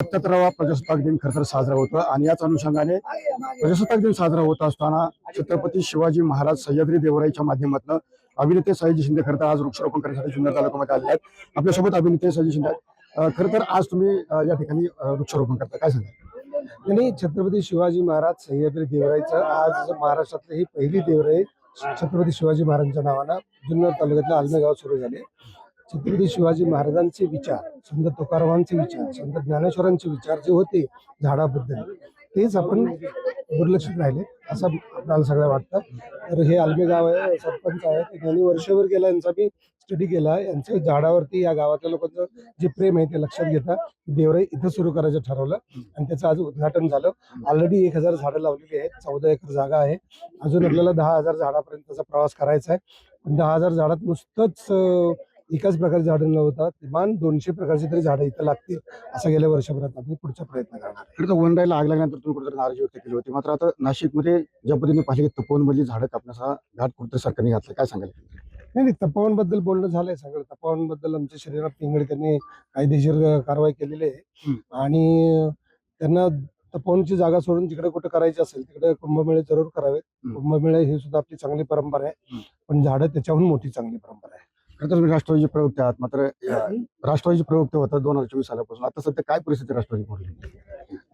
77वा प्रजासत्ताक दिन खरं तर साजरा होतो आणि याच अनुषंगाने प्रजासत्ताक दिन साजरा होत असताना छत्रपती शिवाजी महाराज सह्याद्री देवराईच्या माध्यमातून अभिनेते सयाजी शिंदे खरं तर आज वृक्षारोपण करण्यासाठी जुन्नर तालुक्यामध्ये आले आहेत। आपल्यासोबत अभिनेते सयाजी शिंदे खरं तर आज तुम्ही या ठिकाणी वृक्षारोपण करता, काय सांगा? आणि छत्रपती शिवाजी महाराज सह्याद्री देवराईचं आज महाराष्ट्रातली ही पहिली देवराई छत्रपती शिवाजी महाराजांच्या नावानं जुन्नर तालुक्यातल्या आलमे गावात सुरू झाले। छत्रपती शिवाजी महाराजांचे विचार, संत तुकारामांचे विचार, संत ज्ञानेश्वरांचे विचार जे होते झाडाबद्दल, तेच आपण दुर्लक्षित राहिले असं आपल्याला सगळं वाटतं। तर हे आलमे गाव आहे, सरपंच आहे, त्यांनी वर्षभर गेला, यांचा मी स्टडी केला। यांच्या झाडावरती या गावातल्या लोकांचं जे प्रेम आहे ते लक्षात घेता देवराई इथं सुरू करायचं ठरवलं आणि त्याचं आज उद्घाटन झालं। ऑलरेडी 1000 झाडं लावलेली आहेत, 14 एकर जागा आहे। अजून आपल्याला 10,000 झाडापर्यंतचा प्रवास करायचा आहे। पण 10,000 झाडात नुसतंच एकाच प्रकारची झाडं न होता किमान 200 प्रकारची तरी झाडं इथं लागतील असं गेल्या वर्षभरात आम्ही पुढचा प्रयत्न करणार आहे। खरं तर वनराईला आग लागल्यानंतर तुम्ही कुठेतरी नाराजी व्यक्त केली होती, मात्र आता नाशिकमध्ये ज्या पद्धतीने पाहिली तपोवनमधली झाडं कापण्याचा घाट कुठेतरी सरकारने घातला, काय सांगाल? नाही, तपोवनबद्दल बोलणं झालंय सगळं। तपोवनबद्दल आमच्या श्रीनाथ पिंगळकरांनी कायदेशीर कारवाई केलेली आहे आणि त्यांना तपोवनची जागा सोडून तिकडे कुठे करायची असेल तिकडे कुंभमेळे जरूर करावेत। कुंभमेळे ही सुद्धा आपली चांगली परंपरा आहे, पण झाडं त्याच्याहून मोठी चांगली परंपरा आहे। खरं तर तुम्ही राष्ट्रवादीचे प्रवक्ते आहात, मात्र राष्ट्रवादीचे प्रवक्ते होता 2024 सालापासून, आता सध्या काय परिस्थिती राष्ट्रवादी बोलली?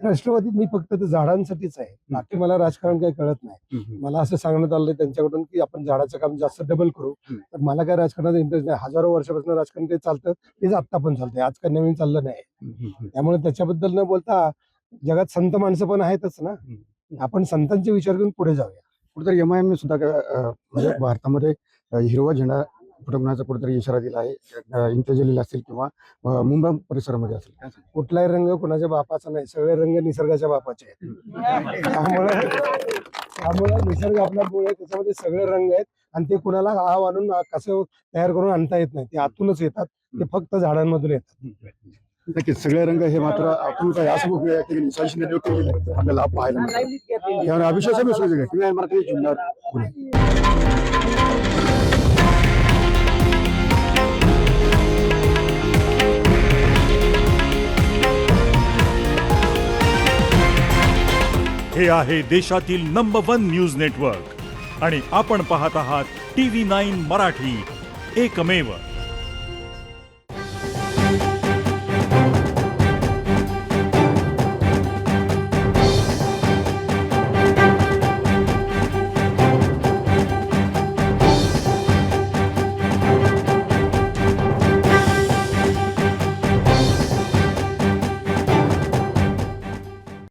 राष्ट्रवादीत मी फक्त ते झाडांसाठीच आहे, बाकी मला राजकारण काही कळत नाही। मला असं सांगण्यात आलं त्यांच्याकडून की आपण झाडाचं काम जास्त डबल करू, तर मला काय राजकारणात इंटरेस्ट नाही। हजारो वर्षापासून राजकारण ते चालतं, तेच आत्ता पण चालतंय, आज काही नवीन चाललं नाही। त्यामुळे त्याच्याबद्दल न बोलता जगात संत माणसं पण आहेतच ना, आपण संतांचे विचार करून पुढे जाऊया। कुठेतरी MIM सुद्धा म्हणजे भारतामध्ये हिरवा झेंडा फडकवण्याचा कुठेतरी इशारा दिला आहे, इंतेजलीला असेल किंवा मुंबई परिसरामध्ये असेल, काय सांगा? कुठलाही रंग कोणाच्या बापाचा नाही, सगळे रंग निसर्गाच्या बापाचे आहेत। त्यामुळे निसर्ग आपल्यामुळे त्याच्यामध्ये सगळे रंग आहेत आणि ते कुणाला आव आणून कसं तयार करून आणता येत नाही, ते आतूनच येतात, ते फक्त झाडांमधून येतात। नक्कीच सगळे रंग हे मात्र आपण काय असं बघूया की आपल्याला पाहायला मिळतात। यावर अभिषेक जुन्नर पुणे। हे आहे देशातील नंबर 1 न्यूज नेटवर्क आणि आपण पाहत आहात TV9 मराठी, एकमेव।